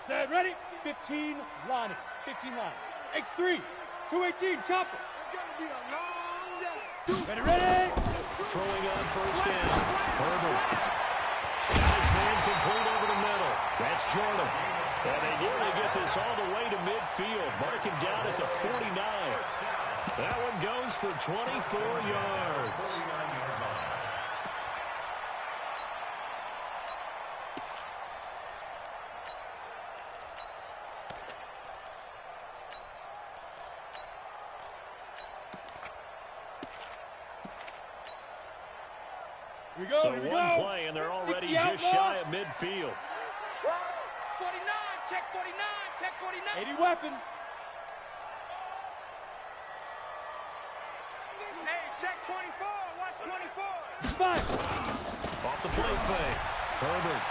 Set, ready? 15, line it. 15 line. X3, 218, chop it. It's gonna be a long day. Ready, ready? Throwing on first down. Herbert. Got his man complete over the middle. That's Jordan. And they nearly get this all the way to midfield. Mark him down at the 49. That one goes for 24 yards. Here we go, So here we one go. play, and they're already 60 just outlaw. shy of midfield. 49, check 49, check 49. 80 weapon. Hey, check 24, watch 24. Five. Off the play fake. Herbert.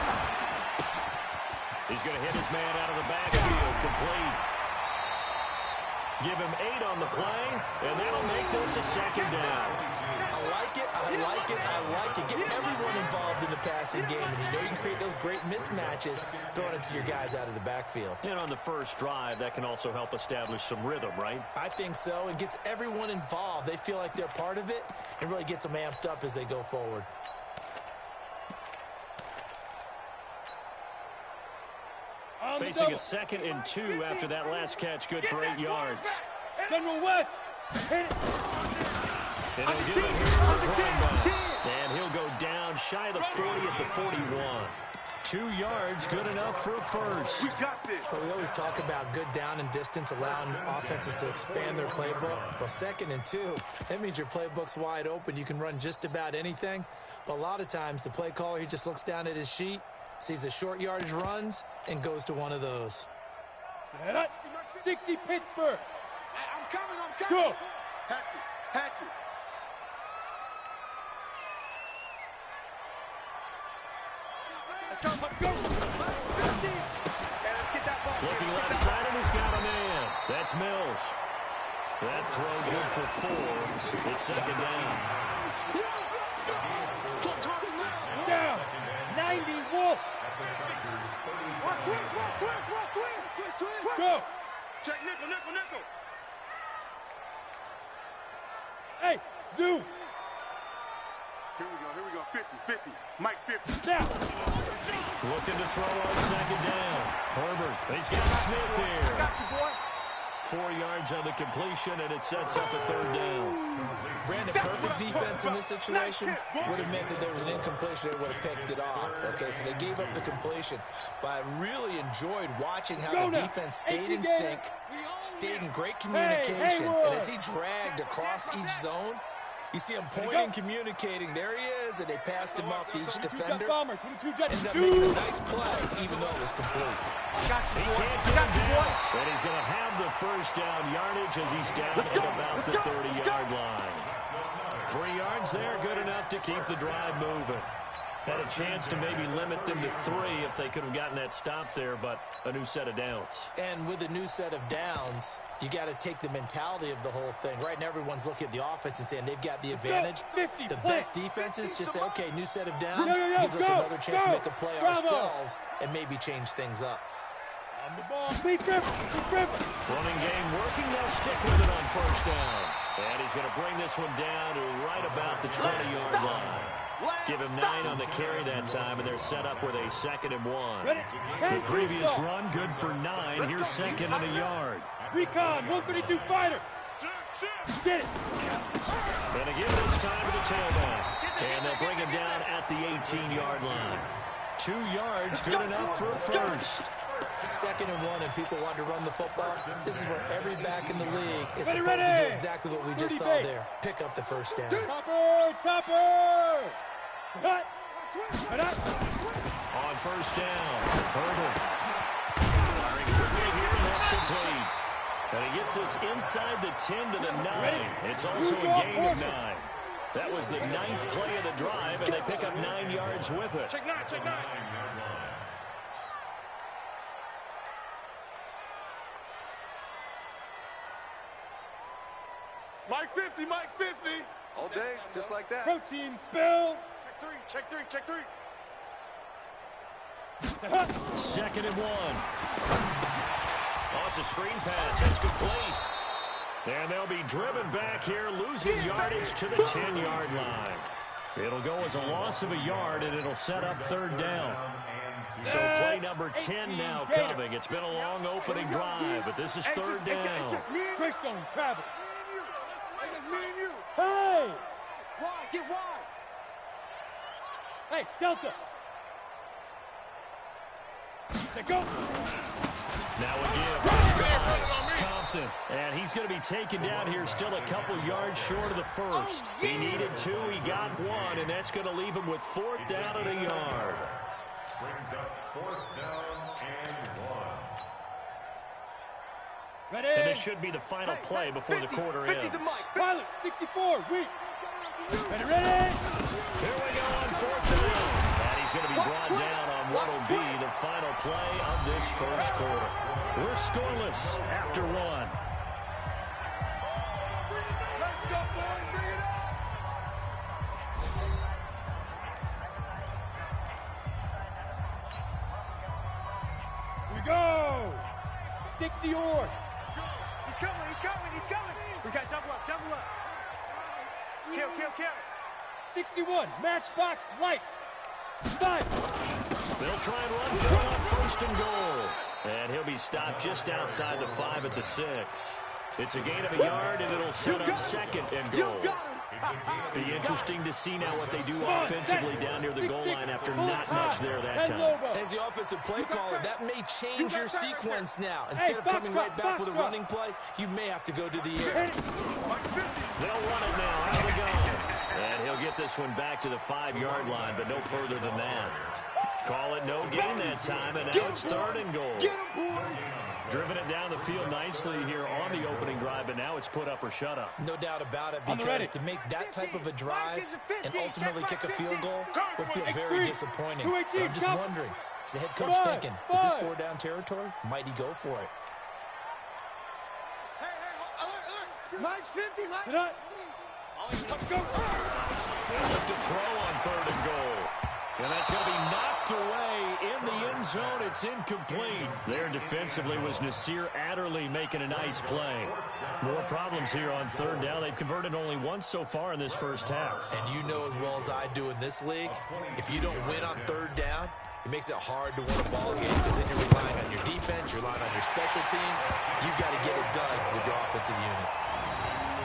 He's going to hit his man out of the backfield. Complete. Give him 8 on the play, and that'll make this a second down. I like it, I like it, I like it. Get everyone involved in the passing game, and you know you can create those great mismatches throwing it to your guys out of the backfield. And on the first drive, that can also help establish some rhythm, right? I think so, and gets everyone involved. They feel like they're part of it, and really gets them amped up as they go forward. Facing a 2nd and 2 after that last catch, good for 8 yards. General West. Hit it. And he'll give it here to his running back. And he'll go down shy of the 40 at the 41. 2 yards, good enough for a first. We got this. So we always talk about good down and distance, allowing offenses to expand their playbook. Well, 2nd and 2, that means your playbook's wide open. You can run just about anything. But a lot of times, the play caller, he just looks down at his sheet, sees the short yardage runs, and goes to one of those. Set up. 60 Pittsburgh. I'm coming. Go. Hatchet. Let's go. And let's get that ball. Looking left side, and he's got a man. That's Mills. That throw good for 4. It's second down. Down. 90 Wolf. Go. Check nickel. Hey, Zoo. Here we go. 50. Mike 50. Now. Looking to throw on second down. Herbert. He's got Smith here. Got you, boy. 4 yards on the completion, and it sets up a third down. Brandon, perfect defense in this situation would have meant that there was an incompletion. They would have picked it off. Okay, so they gave up the completion. But I really enjoyed watching how the defense stayed in sync, stayed in great communication. And as he dragged across each zone, you see him pointing, communicating. There he is, and they passed him up to each defender. Ended up making a nice play, even though it was complete. Got you, boy. And he's going to have the first down yardage as he's down at about the 30-yard line. 3 yards there, good enough to keep the drive moving. Had a chance to maybe limit them to 3 if they could have gotten that stop there, but a new set of downs. And with a new set of downs, you got to take the mentality of the whole thing. Right now, everyone's looking at the offense and saying they've got the advantage. The best defenses just say, okay, new set of downs, gives us another chance to make a play ourselves and maybe change things up. On the ball. Lee Griffin. Running game working. They'll stick with it on first down. And he's going to bring this one down to right about the 20-yard line. Give him 9 on the carry that time, and they're set up with a 2nd and 1. The previous run, good for 9. Here's 2nd and a yard. Recon, 132 fighter. Get it. And again, it's time to the tailback. And they'll bring him down at the 18-yard line. 2 yards, good enough for a first. 2nd and 1, and people want to run the football. This is where every back in the league is supposed to do exactly what we just saw there. Pick up the first down. Topper! Cut! On first down, Herbert. Firing quickly here, and that's complete. And he gets this inside the 10 to the 9. It's also a gain of 9. That was the 9th play of the drive, and they pick up 9 yards with it. Check 9. Mike 50. All day, just like that. Protein spill. Check 3. 2nd and 1. Oh, it's a screen pass. That's complete. And they'll be driven back here, losing yardage to the 10-yard line. It'll go as a loss of a yard, and it'll set up 3rd down. So play number 10 now coming. It's been a long opening drive, but this is 3rd down. Chris don't travel. It's just me and you. Hey! Wide, get wide. Hey, Delta. Say go. Now a give inside. Compton. And he's going to be taken down here, still a couple yards short of the first. He needed 2, he got 1, and that's going to leave him with 4th down and a yard. Brings up 4th down and 1. Ready? And this should be the final play before the quarter ends. Pilot, 64, weak. Ready, ready? Here we go on 4th down. And he's going to be brought down on what will be the final play of this first quarter. We're scoreless after 1. Let's go, boys. Bring it up. Here we go. 60 yards. He's coming, he's coming, he's coming. We got double up, double up. Kill, kill, kill. 61, matchbox lights. 5. They'll try and run for it on 1st and goal. And he'll be stopped just outside the 5 at the 6. It's a gain of a yard, and it'll set up 2nd and goal. Be interesting to see now what they do offensively down near the goal line after not much there that time. As the offensive play caller, that may change your sequence now. Instead of coming right back with a running play, you may have to go to the air. They'll run it now out of the gun. And he'll get this one back to the 5-yard line, but no further than that. Call it no gain that time, and now it's 3rd and goal. Driven it down the field nicely here on the opening drive, but now it's put up or shut up. No doubt about it, because to make that type of a drive and ultimately kick a field goal would feel very disappointing. But I'm just wondering, is the head coach thinking, is this 4-down territory? Might he go for it? Hey, look. Mike's 50, Mike. Let's go. To throw on 3rd and goal. And that's going to be knocked away in the end zone. It's incomplete. There defensively was Nasir Adderley making a nice play. More problems here on 3rd down. They've converted only once so far in this first half. And you know as well as I do in this league, if you don't win on 3rd down, it makes it hard to win a ball game, because then you're relying on your defense, you're relying on your special teams. You've got to get it done with your offensive unit.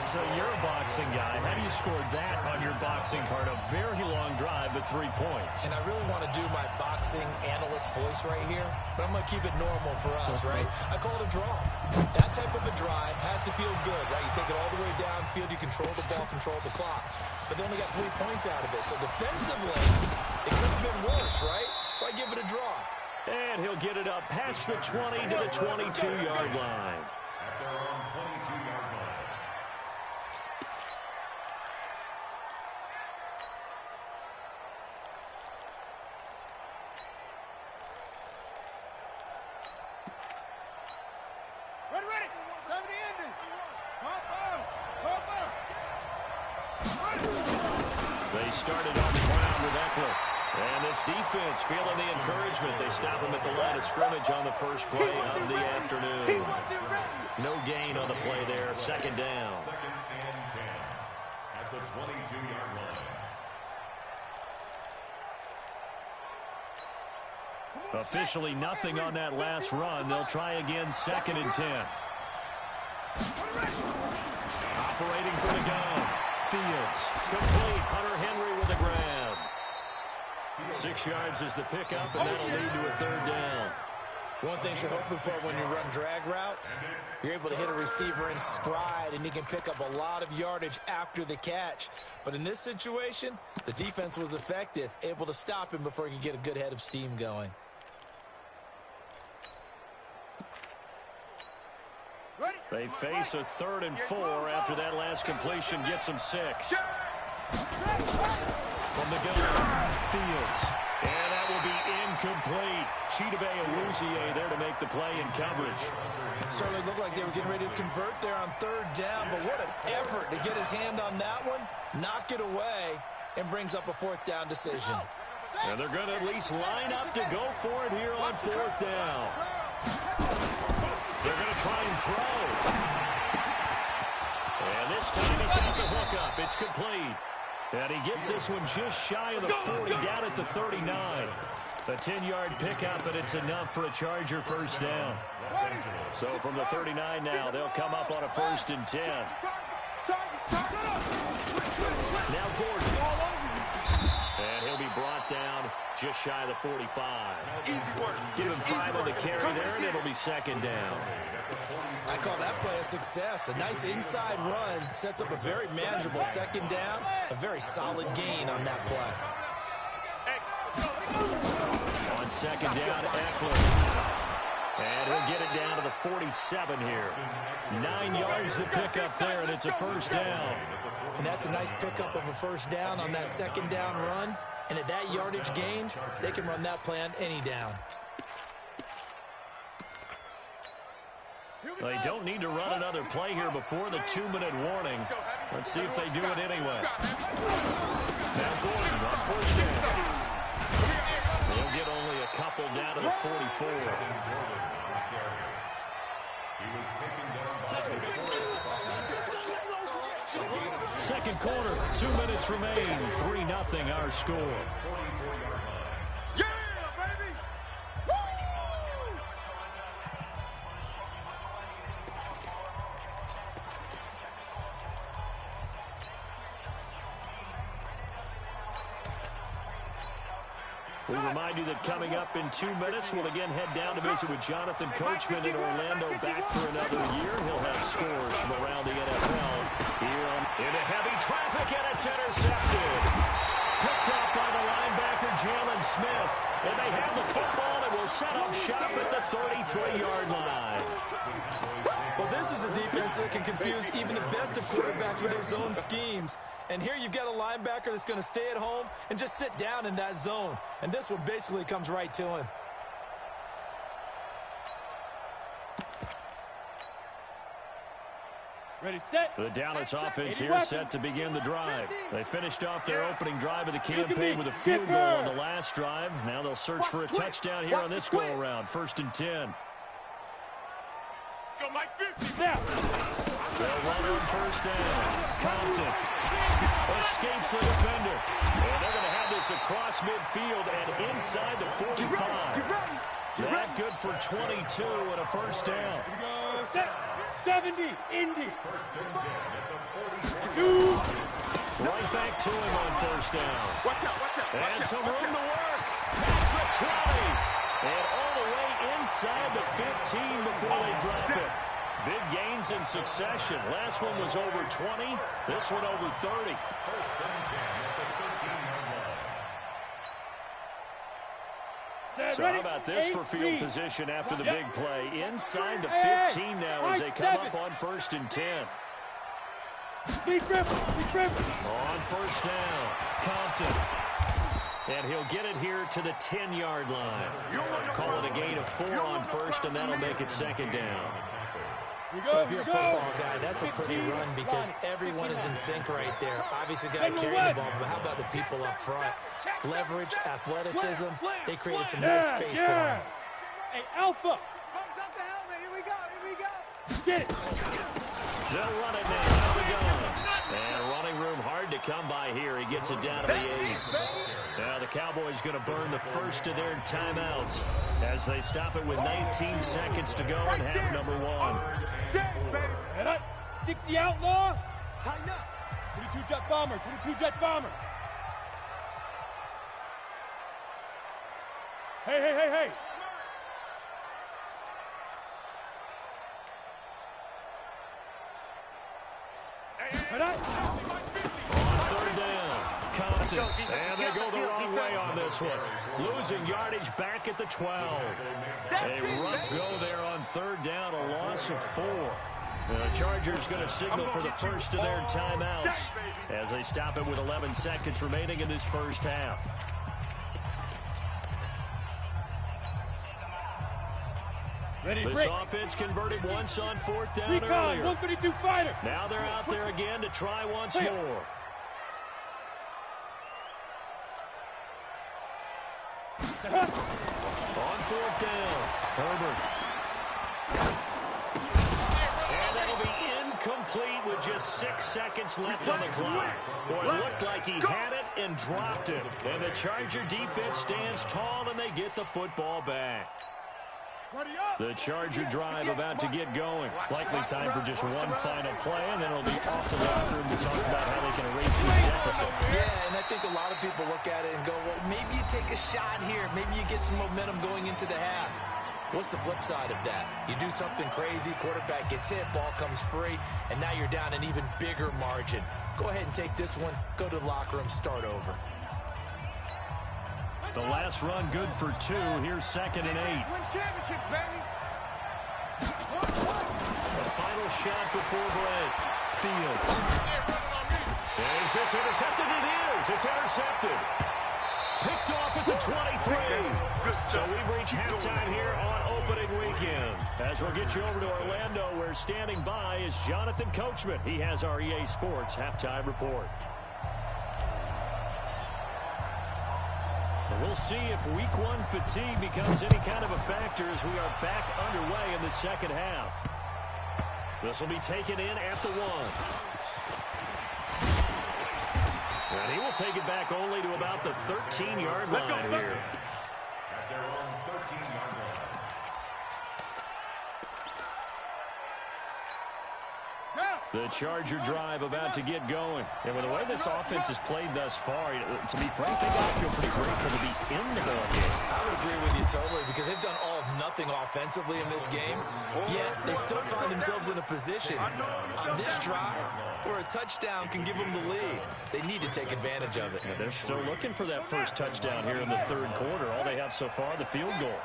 So you're a boxing guy. How do you score that on your boxing card? A very long drive, but 3 points. And I really want to do my boxing analyst voice right here, but I'm going to keep it normal for us, right? I call it a draw. That type of a drive has to feel good, right? You take it all the way downfield, you control the ball, control the clock. But they only got 3 points out of it. So defensively, it could have been worse, right? So I give it a draw. And he'll get it up past the 20 to the 22-yard line. At their own 22-yard line. Ready. 70 ending. They started on the ground with Eckler. And this defense feeling the encouragement. They stop him at the line of scrimmage on the first play of the afternoon. No gain on the play there. 2nd down. 2nd and 10 at the 22-yard line. Officially nothing on that last run. They'll try again, 2nd and 10. Operating from the gun. Fields. Complete. Hunter Henry with a grab. 6 yards is the pickup, and that'll lead to a 3rd down. One thing you're hoping for when you run drag routes, you're able to hit a receiver in stride, and he can pick up a lot of yardage after the catch. But in this situation, the defense was effective, able to stop him before he could get a good head of steam going. They face a 3rd and 4 after that last completion gets them 6. From the gun, Fields. And that will be incomplete. Chidobe Awuzie there to make the play in coverage. Certainly looked like they were getting ready to convert there on 3rd down, but what an effort to get his hand on that one, knock it away, and brings up a 4th down decision. And they're going to at least line up to go for it here on 4th down. They're going to try and throw. And this time he's got the hook up. It's complete. And he gets this one just shy of the 40, down at the 39. A 10-yard pickup, and it's enough for a Charger first down. So from the 39 now, they'll come up on a 1st and 10. Now Gordon. And he'll be brought down just shy of the 45. Give him 5 on the carry there, and it'll be 2nd down. I call that play a success. A nice inside run sets up a very manageable 2nd down. A very solid gain on that play. On 2nd down, Eckler. And he'll get it down to the 47 here. 9 yards to pick up there, and it's a 1st down. And that's a nice pickup of a 1st down on that 2nd down run. And at that yardage gained, they can run that play on any down. They don't need to run another play here before the 2-minute warning. Let's see if they do it anyway. Now Gordon on 1st down. They'll get only a couple down to the 44. Second quarter, 2 minutes remain. 3-0 our score. Yeah, baby! Woo! We remind you that coming up in 2 minutes, we'll again head down to visit with Jonathan Coachman in Orlando, back for another year. He'll have scores from around the NFL here into heavy traffic, and it's intercepted. Picked up by the linebacker, Jalen Smith. And they have the football and will set up shop at the 33-yard line. Well, this is a defense that can confuse even the best of quarterbacks with their zone schemes. And here you've got a linebacker that's going to stay at home and just sit down in that zone. And this one basically comes right to him. Ready, set. The Dallas offense here set to begin the drive. They finished off their opening drive of the campaign with a field goal on the last drive. Now they'll search for a touchdown here on this go-around. 1st and 10. Go, Mike 50. Now. They'll run on 1st down. Compton escapes the defender. And they're going to have this across midfield and inside the 45. That good for 22 and a 1st down. Here we go. Set. 70. Indy. Right back to him on 1st down. Watch out. And some room to work. Past the 20. And all the way inside the 15 before they drop it. Big gains in succession. Last one was over 20. This one over 30. So how about this for field position after the big play? Inside the 15 now as they come up on 1st and 10. Speed dribble. On 1st down, Compton. And he'll get it here to the 10-yard line. Call it a gain of 4 on 1st, and that'll make it 2nd down. Well, if you're a football guy, that's a pretty run because everyone is in sync right there. Obviously, got to carry the ball, but how about the people up front? Leverage, athleticism, they created some nice space for him. Hey, Alpha. Comes up the helmet. Here we go. Get it. They'll run it now out of the gun. And running room hard to come by here. He gets it down to the 8. Now the Cowboys going to burn the first of their timeouts as they stop it with 19 seconds to go in half number 1. Head up. 60 outlaw. Tighten up. 22 jet bomber. 22 jet bomber. Hey. Head up. On 3rd down, Compton. And they go the wrong way on this one. Losing yardage back at the 12. A rough go there on 3rd down, a loss of 4. The Chargers going to signal for the first of their timeouts as they stop it with 11 seconds remaining in this first half. Ready, This offense converted once on 4th down Recon, earlier. 132 fighter. Now they're out there again to try once more. On fourth down, Herbert. And that'll be incomplete with just 6 seconds left on the clock. Boy, it looked like he had it and dropped it. And the Charger defense stands tall, and they get the football back. The Charger drive about to get going. Likely time for just one final play, and then it'll be off to the locker room to talk about how they can erase this deficit. Yeah, and I think a lot of people look at it and go, well, maybe you take a shot here. Maybe you get some momentum going into the half. What's the flip side of that? You do something crazy, quarterback gets hit, ball comes free, and now you're down an even bigger margin. Go ahead and take this one, go to the locker room, start over. The last run good for 2. Here's 2nd and 8. Win championships, baby. The final shot before Brett. Fields. Is this intercepted? It is. It's intercepted. Picked off at the 23. So we've reached halftime here on opening weekend. As we'll get you over to Orlando, where standing by is Jonathan Coachman. He has our EA Sports halftime report. We'll see if week 1 fatigue becomes any kind of a factor as we are back underway in the second half. This will be taken in at the 1. And he will take it back only to about the 13-yard line here. At their own 13-yard line. The Charger drive about to get going. And with the way this offense has played thus far, to be frank, they got to feel pretty grateful to be in the ball game. I would agree with you totally, because they've done all of nothing offensively in this game, yet they still find themselves in a position on this drive where a touchdown can give them the lead. They need to take advantage of it. And they're still looking for that first touchdown here in the third quarter. All they have so far, the field goal.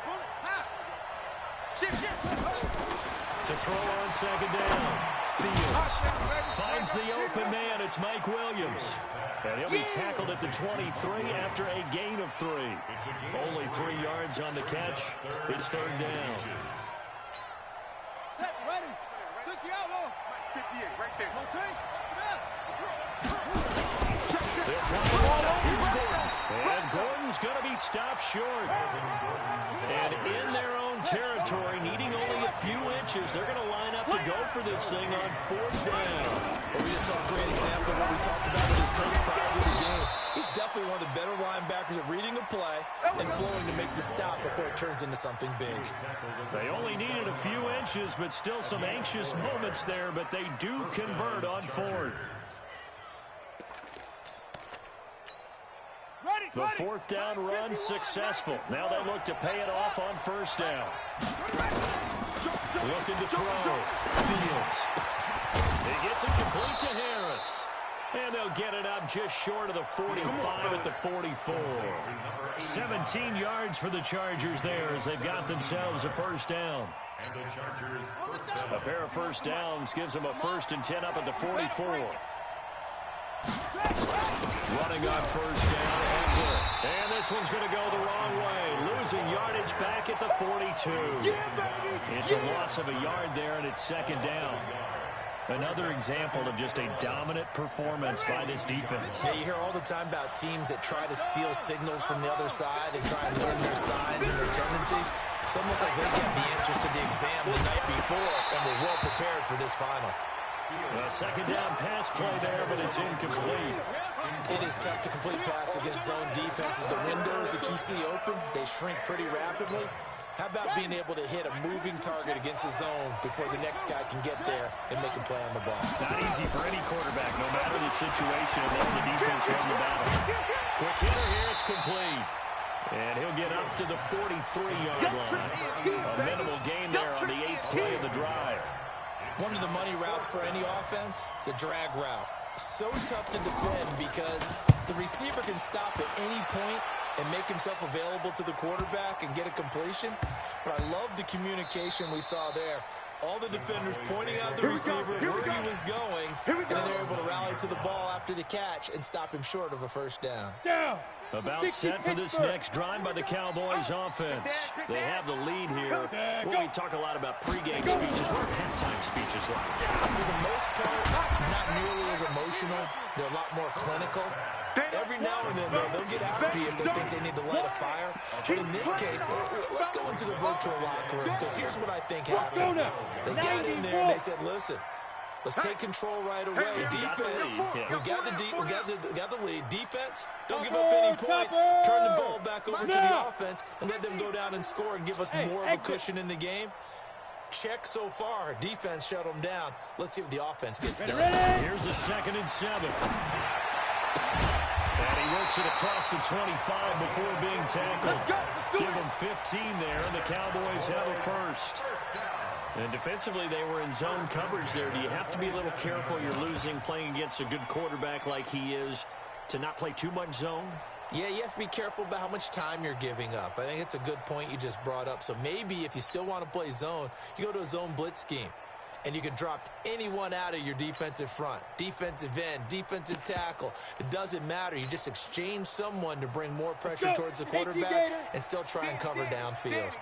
To throw on second down. Fields finds the open man. It's Mike Williams. And he'll be tackled at the 23 after a gain of 3. Only 3 yards on the catch. It's third down. Set, ready. 60 out, 58, right there. They'll try to run it. Here's Gordon. And Gordon's going to be stopped short. And in their own territory, needing only a few inches, they're going to line up to go for this thing on fourth down. Well, we just saw a great example of what we talked about with his coach prior to the game. He's definitely one of the better linebackers at reading a play and flowing to make the stop before it turns into something big. They only needed a few inches, but still some anxious moments there, but they do convert on fourth. The fourth down run successful. Now they look to pay it off on first down. Looking to throw. Fields. He gets it complete to Harris. And they'll get it up just short of the 45 at the 44. 17 yards for the Chargers there as they've got themselves a first down. And the Chargers first down. A pair of first downs gives them a 1st and 10 up at the 44. Running on first down and good. And this one's going to go the wrong way. Losing yardage back at the 42. It's a loss of a yard there, and it's second down. Another example of just a dominant performance by this defense. Yeah, you hear all the time about teams that try to steal signals from the other side and try and learn their signs and their tendencies. It's almost like they get the answers to the exam the night before and were well prepared for this final. A second down pass play there, but it's incomplete. It is tough to complete passes against zone defenses. The windows that you see open, they shrink pretty rapidly. How about being able to hit a moving target against a zone before the next guy can get there and make a play on the ball? Not easy for any quarterback, no matter the situation, and then the defense won the battle. Quick hitter here, it's complete. And he'll get up to the 43-yard line. A minimal gain there on the 8th play of the drive. One of the money routes for any offense, the drag route. So tough to defend because the receiver can stop at any point and make himself available to the quarterback and get a completion. But I love the communication we saw there. All the defenders pointing out the receiver where he was going, and then they're able to rally to the ball after the catch and stop him short of a first down. About set for this next drive by the Cowboys offense. They have the lead here. Well, we talk a lot about pregame speeches. What are halftime speeches like? For the most part, not nearly as emotional. They're a lot more clinical. Every now and then, though, they'll get after you if they think they need to light a fire. But in this case, let's go into the virtual locker room, because here's what I think happened. They got in there and they said, listen, let's take control right away. Defense, we got the lead. Defense, don't give up any points. Turn the ball back over to the offense and let them go down and score and give us more of a cushion in the game. Check so far. Defense shut them down. Let's see what the offense gets done. Here's a 2nd and 7. And he works it across the 25 before being tackled. Give him 15 there, and the Cowboys have a first. And defensively, they were in zone coverage there. Do you have to be a little careful? You're losing, playing against a good quarterback like he is, to not play too much zone? Yeah, you have to be careful about how much time you're giving up. I think it's a good point you just brought up. So maybe if you still want to play zone, you go to a zone blitz scheme. And you can drop anyone out of your defensive front, defensive end, defensive tackle. It doesn't matter. You just exchange someone to bring more pressure towards the quarterback and still try and cover downfield.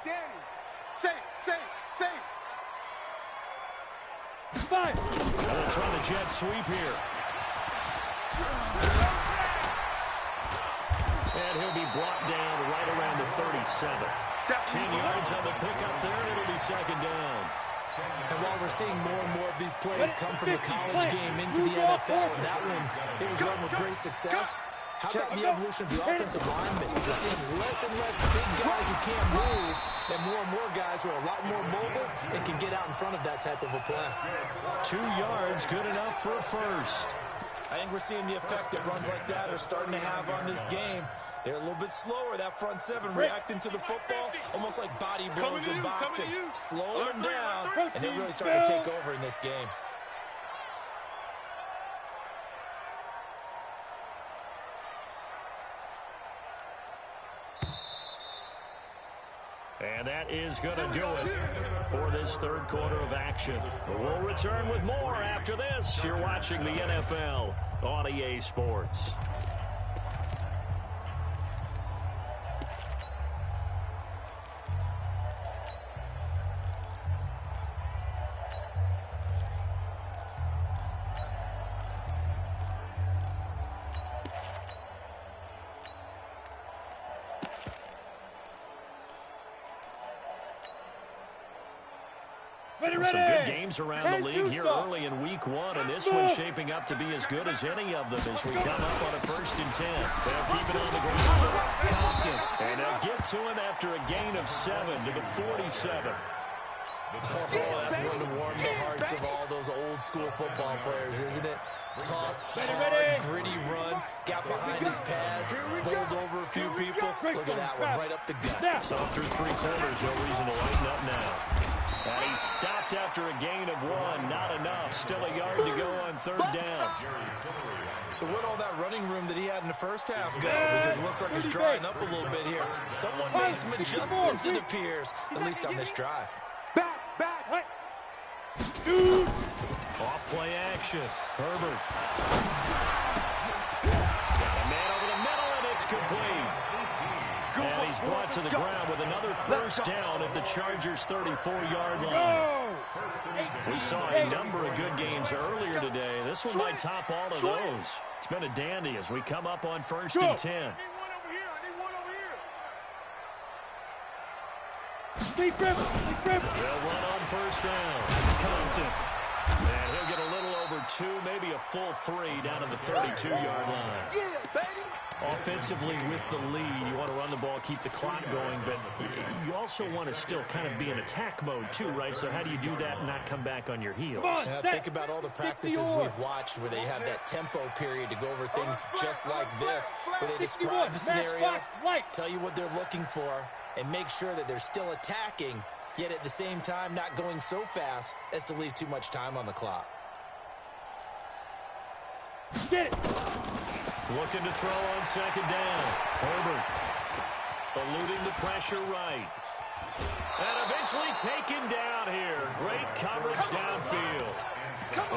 Safe. They'll try the jet sweep here. And he'll be brought down right around the 37. 10 yards on the pickup there, and it'll be 2nd down. And while we're seeing more and more of these plays come from the college game into the NFL, and that one, it was run with great success. How about the evolution of the offensive linemen? We're seeing less and less big guys who can't move, and more guys who are a lot more mobile and can get out in front of that type of a play. 2 yards, good enough for a first. I think we're seeing the effect that runs like that are starting to have on this game. They're a little bit slower, that front 7, reacting to the football, almost like body blows in boxing. Slow them down, and they're really starting to take over in this game. And that is going to do it for this 3rd quarter of action. We'll return with more after this. You're watching the NFL on EA Sports. Some good games around the league here early in week 1, and this one's shaping up to be as good as any of them as we come up on a 1st and 10. They'll keep it on the ground. Compton. And they'll get to him after a gain of 7 to the 47. Oh, that's one to warm the hearts of all those old school football players, isn't it? Tough, hard, gritty run, got behind his pads, bowled over a few people. Look at that one, right up the gut. So through 3 quarters, no reason to lighten up now. And he stopped after a gain of 1. Not enough. Still a yard to go on 3rd down. So where'd all that running room that he had in the first half go? Because it looks like it's drying up a little bit here. Someone made some adjustments, it appears, at least on this drive. Back. Off play action. Herbert. Got a man over the middle, and it's complete. And he's brought to the ground with another first down at the Chargers' 34-yard line. We saw a number of good games earlier today. This one might top all of those. It's been a dandy as we come up on 1st and 10. They'll run on 1st down. Compton. And he'll get a little over 2, maybe a full 3 down at the 32-yard line. Offensively with the lead, you want to run the ball, keep the clock going, but you also want to still kind of be in attack mode too, right? So how do you do that and not come back on your heels? Think about all the practices we've watched where they have that tempo period to go over things just like this, where they describe the scenario, tell you what they're looking for, and make sure that they're still attacking, yet at the same time not going so fast as to leave too much time on the clock. Get it! Looking to throw on 2nd down. Herbert eluding the pressure right. And eventually taken down here. Great coverage downfield.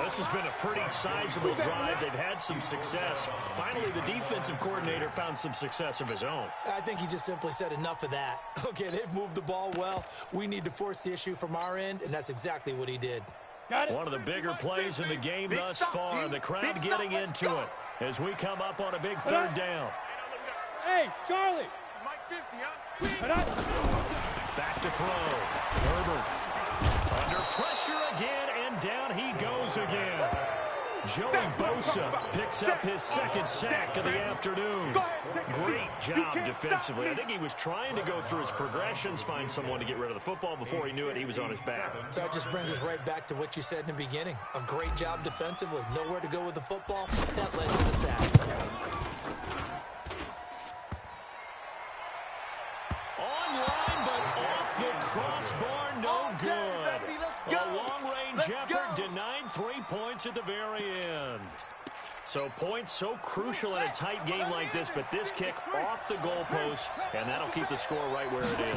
This has been a pretty sizable drive. They've had some success. Finally, the defensive coordinator found some success of his own. I think he just simply said enough of that. Okay, they've moved the ball well. We need to force the issue from our end, and that's exactly what he did. One of the bigger plays in the game thus far. The crowd getting into it. as we come up on a big third down. Hey, Charlie. Mike 50, huh? Back to throw. Herbert under pressure again, and down he goes again. Joey Bosa picks up his second sack of the afternoon. Great job defensively. I think he was trying to go through his progressions, find someone to get rid of the football. Before he knew it, he was on his back. So that just brings us right back to what you said in the beginning. A great job defensively. Nowhere to go with the football. That led to the sack. Online, but off the crossbar, no good. A long-range effort denied 3 points at the very end. So points so crucial in a tight game like this, but this kick off the goalpost, and that'll keep the score right where it is.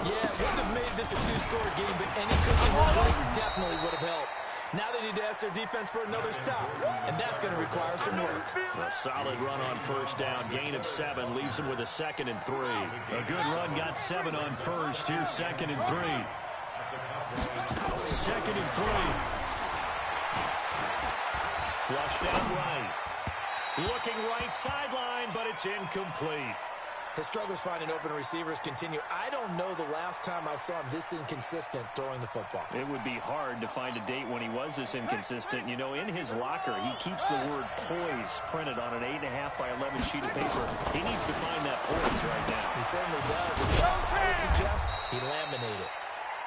Yeah, it wouldn't have made this a two-score game, but any cushion this late definitely would have helped. Now they need to ask their defense for another stop, and that's going to require some work. A solid run on first down, gain of 7, leaves them with a 2nd and 3. A good run got 7 on first. Here's 2nd and 3. 2nd and 3. Flushed out right. Looking right sideline, but it's incomplete. His struggles finding open receivers continue. I don't know the last time I saw him this inconsistent throwing the football. It would be hard to find a date when he was this inconsistent. You know, in his locker, he keeps the word poise printed on an 8.5 by 11 sheet of paper. He needs to find that poise right now. He certainly does. And I would suggest he laminated.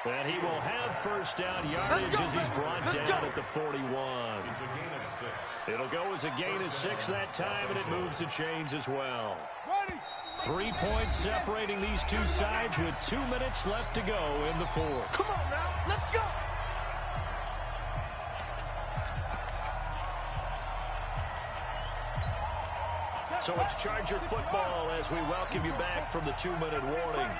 And he will have first down yardage as he's brought down at the 41. It'll go as a gain of 6 that time, and it moves the chains as well. 3 points separating these two sides with 2 minutes left to go in the fourth. Come on now, let's go. So it's Charger football as we welcome you back from the 2-minute warning.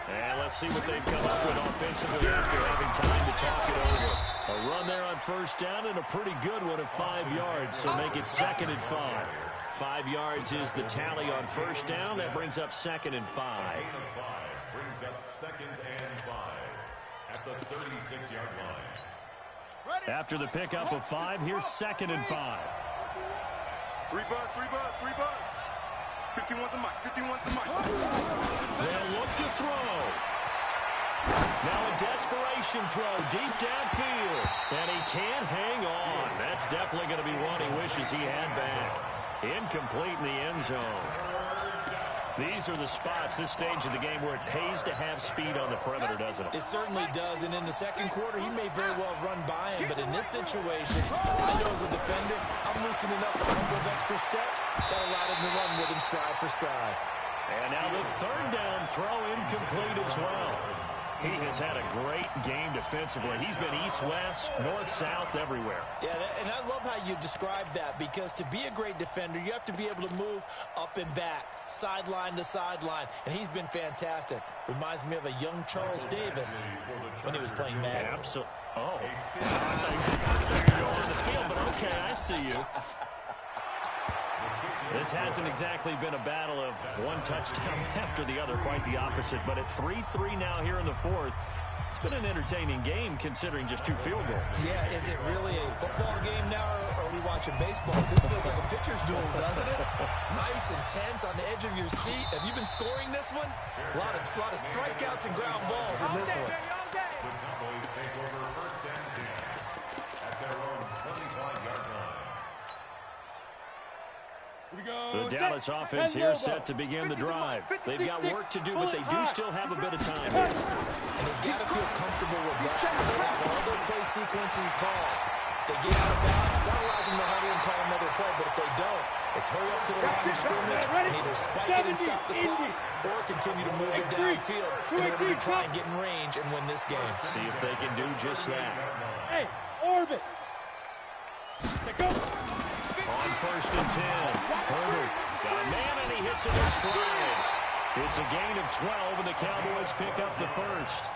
And let's see what they've come up with offensively after having time to talk it over. A run there on first down and a pretty good one of 5 yards, so make it 2nd and 5. 5 yards is the tally on first down. That brings up 2nd and 5. Brings up 2nd and 5 at the 36-yard line. After the pickup of 5, here's 2nd and 5. 3 bucks, 3 bucks, 3 bucks. 51 to Mike, 51 to Mike. They'll look to throw. Now a desperation throw deep downfield. And he can't hang on. That's definitely going to be one he wishes he had back. Incomplete in the end zone. These are the spots, this stage of the game, where it pays to have speed on the perimeter, doesn't it? It certainly does, and in the second quarter, he may very well run by him, but in this situation, I know as a defender, I'm loosening up a couple of extra steps that allowed him to run with him stride for stride. And now the 3rd down throw incomplete as well. He has had a great game defensively. He's been east-west, north-south, everywhere. Yeah, and I love how you describe that, because to be a great defender, you have to be able to move up and back, sideline to sideline, and he's been fantastic. Reminds me of a young Charles Davis when he was playing Madden. Absolutely. Oh. I thought you were going to go on the field, but okay, I see you. This hasn't exactly been a battle of one touchdown after the other, quite the opposite. But at 3-3 now here in the fourth, it's been an entertaining game considering just 2 field goals. Yeah, is it really a football game now, or are we watching baseball? This feels like a pitcher's duel, doesn't it? Nice and tense on the edge of your seat. Have you been scoring this one? A lot of strikeouts and ground balls in this one. The Cowboys take over first and 10 at their own 25-yard line. The Dallas offense here set to begin the drive. They've got work to do, but they do still have a bit of time here. And they've got to feel comfortable with that. They have all their play sequences called. If they get out of bounds, that allows them to huddle and call another play. But if they don't, it's hurry up to the line of scrimmage and either spike it and stop the clock or continue to move it downfield in order to try and get in range and win this game. See if they can do just that. Hey, orbit. Go. On first and 10, Herbert got a man and he hits it in stride. It's a gain of 12 and the Cowboys pick up the first.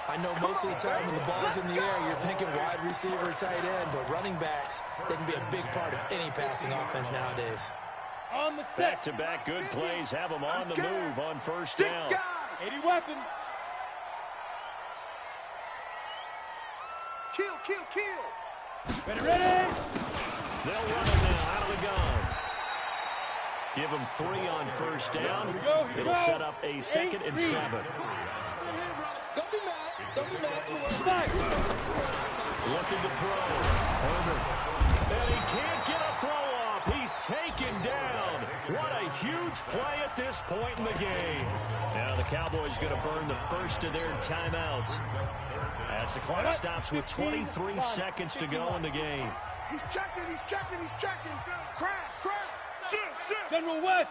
I know most of the time when the ball's in the air, you're thinking wide receiver, tight end, but running backs, they can be a big part of any passing offense nowadays. On the set. Back-to-back good plays have them on the move on first down. 80 weapon. Kill, kill, kill. Ready, ready. They'll run it now out of the gun. Give them 3 on first down. Here we go. It'll set up a 2nd and 7. Don't be mad. Don't be mad. Back. Looking to throw. Herbert. And he can't get a throw off. He's taken down. What a huge play at this point in the game. Now the Cowboys going to burn the first of their timeouts as the clock stops with 23 seconds to go in the game. He's checking. Crash. General West.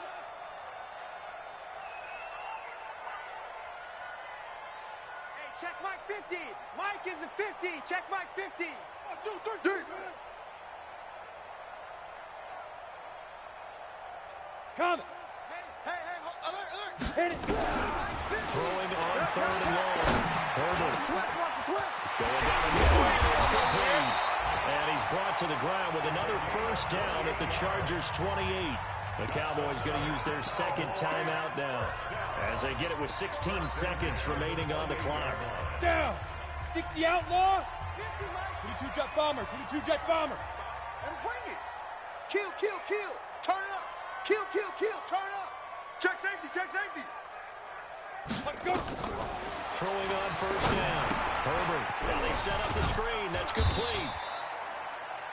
Hey, check Mike 50. Mike is a 50. Check Mike 50. 1, 2, 3. Coming. Hey, alert. Hit it. Throwing on 3rd and long. Herbert Twist. going down the middle. It's complete. And he's brought to the ground with another first down at the Chargers' 28. The Cowboys going to use their 2nd timeout now as they get it with 16 seconds remaining on the clock. Down. 60 outlaw. 22 jet bomber. And bring it. Kill. Turn it up. Kill. Turn it up. Check safety. Let's go. Throwing on first down. Herbert. Now they set up the screen. That's complete.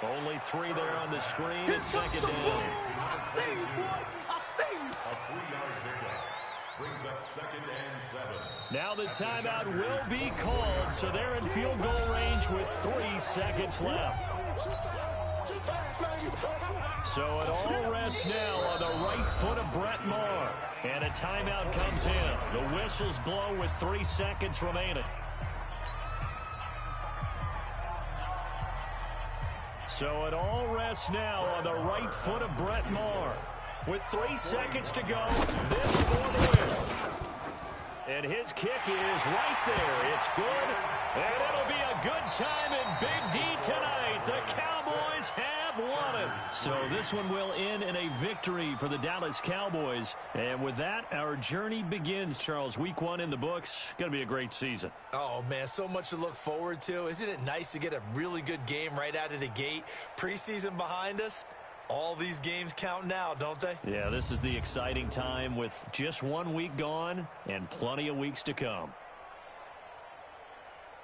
Only 3 there on the screen and 2nd down. I see you, boy. A 3-yard pickup brings up 2nd and 7. Now the timeout will be called, so they're in field goal range with 3 seconds left. So it all rests now on the right foot of Brett Maher. And a timeout comes in. The whistles blow with 3 seconds remaining. So it all rests now on the right foot of Brett Maher. With 3 seconds to go, this for the win. And his kick is right there. It's good, and it'll be a good time in Big D tonight. The Cowboys have won it. So this one will end in a victory for the Dallas Cowboys. And with that, our journey begins, Charles. Week 1 in the books. Going to be a great season. Oh, man, so much to look forward to. Isn't it nice to get a really good game right out of the gate? Preseason behind us. All these games count now, don't they? Yeah, this is the exciting time with just 1 week gone and plenty of weeks to come.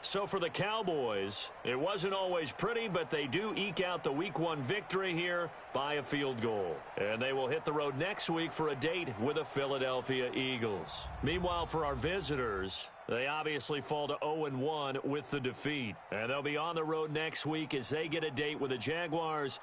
So for the Cowboys, it wasn't always pretty, but they do eke out the Week 1 victory here by a field goal. And they will hit the road next week for a date with the Philadelphia Eagles. Meanwhile, for our visitors, they obviously fall to 0-1 with the defeat. And they'll be on the road next week as they get a date with the Jaguars